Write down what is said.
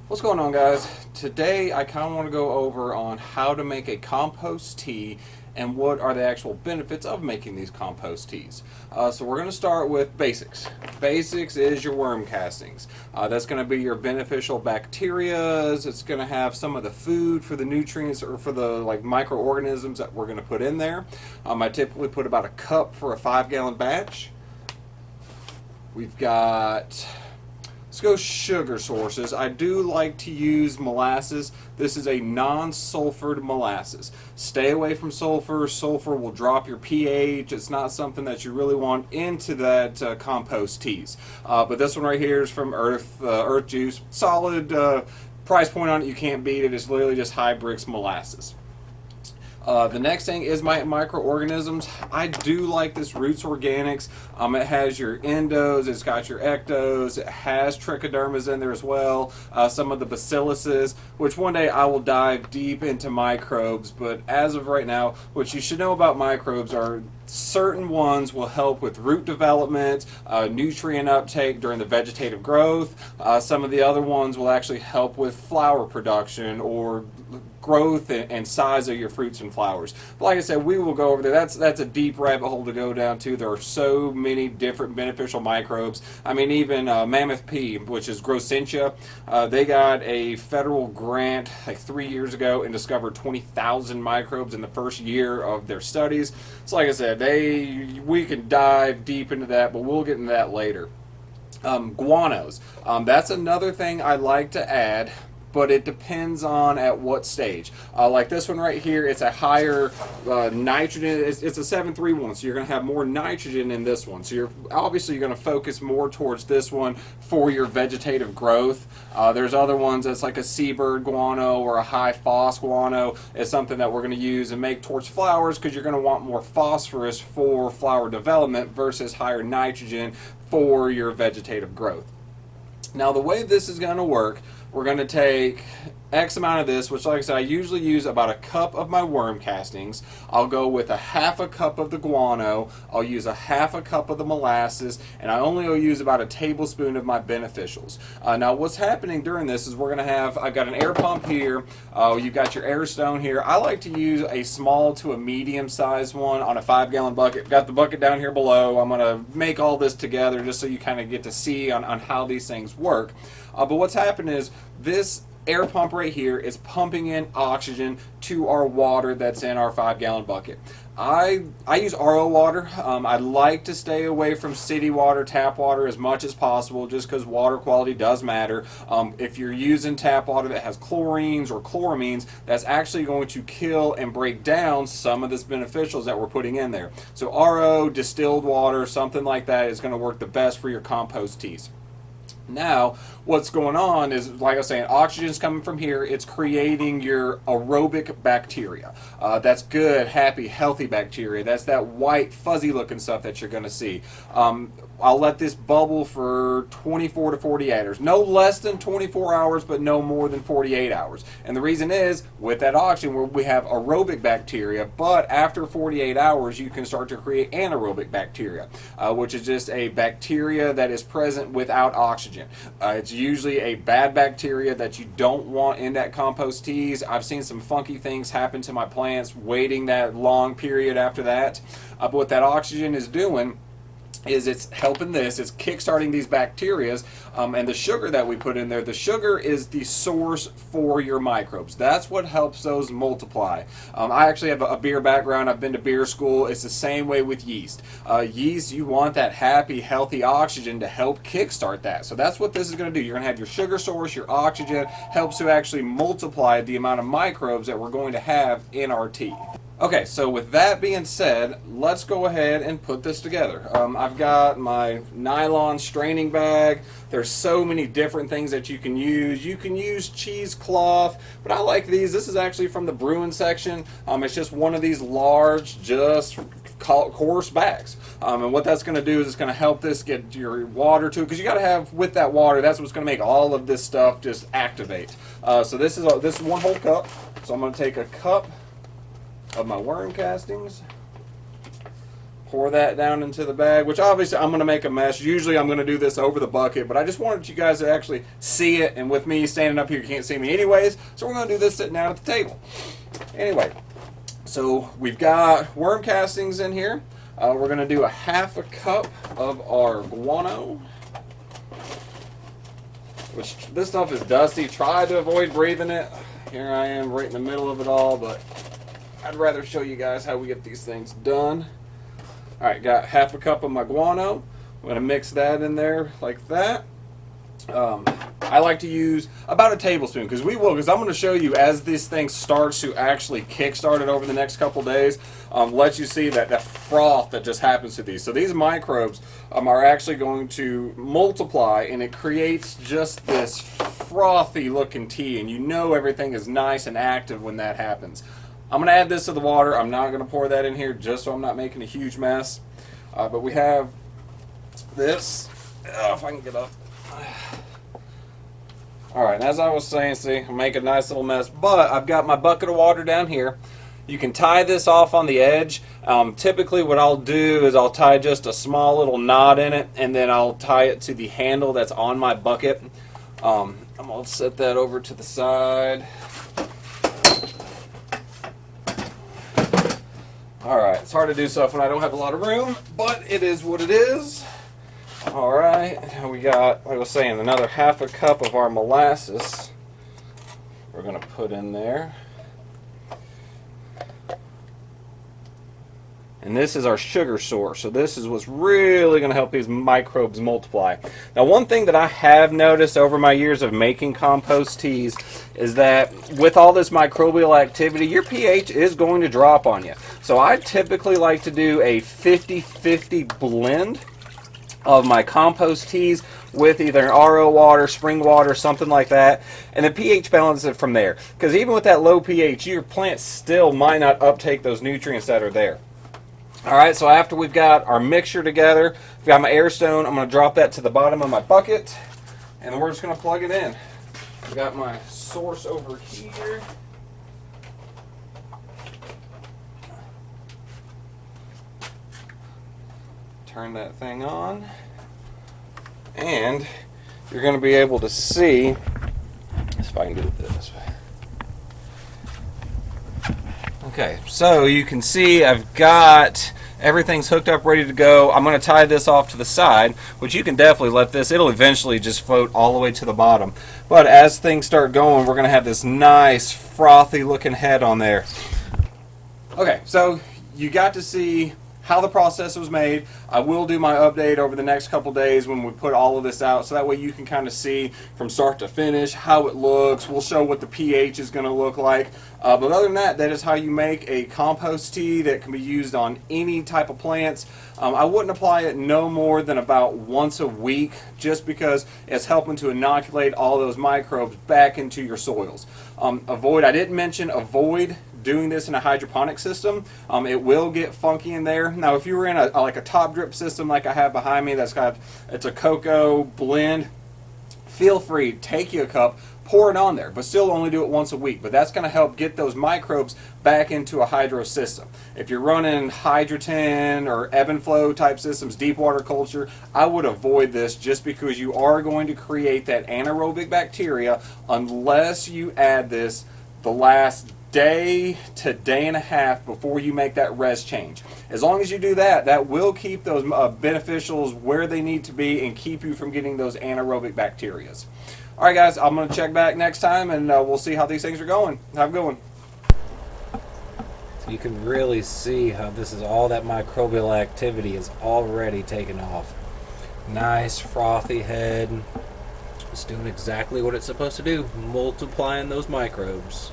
What's going on, guys? Today I kind of want to go over on how to make a compost tea and what are the actual benefits of making these compost teas. So we're going to start with basics. Basics is your worm castings. That's going to be your beneficial bacteria. It's going to have some of the food for the nutrients or for the microorganisms that we're going to put in there. I typically put about a cup for a 5-gallon batch. We've got, let's go sugar sources. I do like to use molasses. This is a non-sulfured molasses. Stay away from sulfur. Sulfur will drop your pH. It's not something that you really want into that compost teas. But this one right here is from Earth Juice. Solid price point on it. You can't beat it. It's literally just High-Brix molasses. The next thing is my microorganisms. I do like this Roots Organics. It has your endos, it's got your ectos, it has trichodermas in there as well, some of the bacilluses, which one day I will dive deep into microbes, but as of right now, what you should know about microbes are certain ones will help with root development, nutrient uptake during the vegetative growth. Some of the other ones will actually help with flower production or growth and size of your fruits and flowers. But like I said, we will go over there. That's a deep rabbit hole to go down to. There are so many different beneficial microbes. I mean, even Mammoth Pea, which is Grossentia, they got a federal grant like 3 years ago and discovered 20,000 microbes in the first year of their studies. So like I said, we can dive deep into that, but we'll get into that later. Guanos. That's another thing I like to add, but it depends on at what stage. Like this one right here, it's a higher nitrogen. It's a 731, so you're going to have more nitrogen in this one. So you're going to focus more towards this one for your vegetative growth. There's other ones that's like a seabird guano or a high phos guano is something that we're going to use and make towards flowers because you're going to want more phosphorus for flower development versus higher nitrogen for your vegetative growth. Now the way this is going to work, we're going to take X amount of this, which like I said, I usually use about a cup of my worm castings. I'll go with a half a cup of the guano. I'll use a half a cup of the molasses, and I only will use about a tablespoon of my beneficials. Now what's happening during this is we're going to have, I've got an air pump here. You've got your air stone here. I like to use a small to a medium sized one on a 5-gallon bucket. Got the bucket down here below. I'm going to make all this together just so you kind of get to see on how these things work. But what's happened is this air pump right here is pumping in oxygen to our water that's in our 5-gallon bucket. I use RO water. I like to stay away from city water, tap water as much as possible just because water quality does matter. If you're using tap water that has chlorines or chloramines, that's actually going to kill and break down some of this beneficials that we're putting in there. So RO, distilled water, something like that is going to work the best for your compost teas. Now, what's going on is, like I was saying, oxygen's coming from here. It's creating your aerobic bacteria. That's good, happy, healthy bacteria. That's that white, fuzzy-looking stuff that you're going to see. I'll let this bubble for 24 to 48 hours. No less than 24 hours, but no more than 48 hours. And the reason is, with that oxygen, we have aerobic bacteria, but after 48 hours, you can start to create anaerobic bacteria, which is just a bacteria that is present without oxygen. It's usually a bad bacteria that you don't want in that compost teas. I've seen some funky things happen to my plants waiting that long period after that. But what that oxygen is doing is it's helping this, it's kickstarting these bacterias, and the sugar that we put in there, the sugar is the source for your microbes. That's what helps those multiply. I actually have a beer background. I've been to beer school. It's the same way with yeast. Yeast, you want that happy, healthy oxygen to help kickstart that. So that's what this is going to do. You're going to have your sugar source, your oxygen, helps to actually multiply the amount of microbes that we're going to have in our tea. Okay, so with that being said, let's go ahead and put this together. I've got my nylon straining bag. There's so many different things that you can use. You can use cheesecloth, but I like these. This is actually from the brewing section. It's just one of these large, just coarse bags. And what that's going to do is it's going to help this get your water to it, because you got to have, with that water, that's what's going to make all of this stuff just activate. So this is one whole cup. So I'm going to take a cup of my worm castings, Pour that down into the bag, which obviously I'm going to make a mess. Usually I'm going to do this over the bucket, but I just wanted you guys to actually see it, and with me standing up here, you can't see me anyways, so we're going to do this sitting down at the table. Anyway, so we've got worm castings in here. We're going to do a half a cup of our guano, which this stuff is dusty. Try to avoid breathing it. Here I am right in the middle of it all, but I'd rather show you guys how we get these things done. All right, got half a cup of my guano. I'm going to mix that in there like that. I like to use about a tablespoon because I'm going to show you as this thing starts to actually kickstart it over the next couple days. Let you see that froth that just happens to these. So these microbes are actually going to multiply, and it creates just this frothy looking tea, and you know everything is nice and active when that happens. I'm going to add this to the water. I'm not going to pour that in here just so I'm not making a huge mess. But we have this. If I can get up. Alright, and as I was saying, see, I make a nice little mess, but I've got my bucket of water down here. You can tie this off on the edge. Typically what I'll do is I'll tie just a small little knot in it, and then I'll tie it to the handle that's on my bucket. I'm going to set that over to the side. Alright, it's hard to do stuff when I don't have a lot of room, but it is what it is. Alright, we got, like I was saying, another half a cup of our molasses we're going to put in there. And this is our sugar source, so this is what's really going to help these microbes multiply. Now, one thing that I have noticed over my years of making compost teas is that with all this microbial activity, your pH is going to drop on you. So I typically like to do a 50-50 blend of my compost teas with either RO water, spring water, something like that, and the pH balance it from there. Because even with that low pH, your plant still might not uptake those nutrients that are there. Alright, so after we've got our mixture together, I've got my air stone, I'm going to drop that to the bottom of my bucket, and then we're just going to plug it in. I've got my source over here. Turn that thing on, and you're going to be able to see, if I can do it this way. Okay, so you can see I've got everything's hooked up, ready to go. I'm going to tie this off to the side, which you can definitely let this, it'll eventually just float all the way to the bottom. But as things start going, we're going to have this nice frothy looking head on there. Okay, so you got to see how the process was made. I will do my update over the next couple days when we put all of this out, so that way you can kind of see from start to finish how it looks. We'll show what the pH is going to look like. But other than that, that is how you make a compost tea that can be used on any type of plants. I wouldn't apply it no more than about once a week, just because it's helping to inoculate all those microbes back into your soils. I didn't mention avoid doing this in a hydroponic system. It will get funky in there. Now, if you were in like a top drip system like I have behind me, it's a cocoa blend, feel free, take you a cup, pour it on there, but still only do it once a week. But that's going to help get those microbes back into a hydro system. If you're running hydroton or ebb and flow type systems, deep water culture, I would avoid this just because you are going to create that anaerobic bacteria unless you add this the last day to day and a half before you make that res change. As long as you do that, that will keep those beneficials where they need to be and keep you from getting those anaerobic bacterias. Alright guys, I'm going to check back next time, and we'll see how these things are going. Have a good one. So you can really see how this is all that microbial activity is already taken off. Nice frothy head. It's doing exactly what it's supposed to do, multiplying those microbes.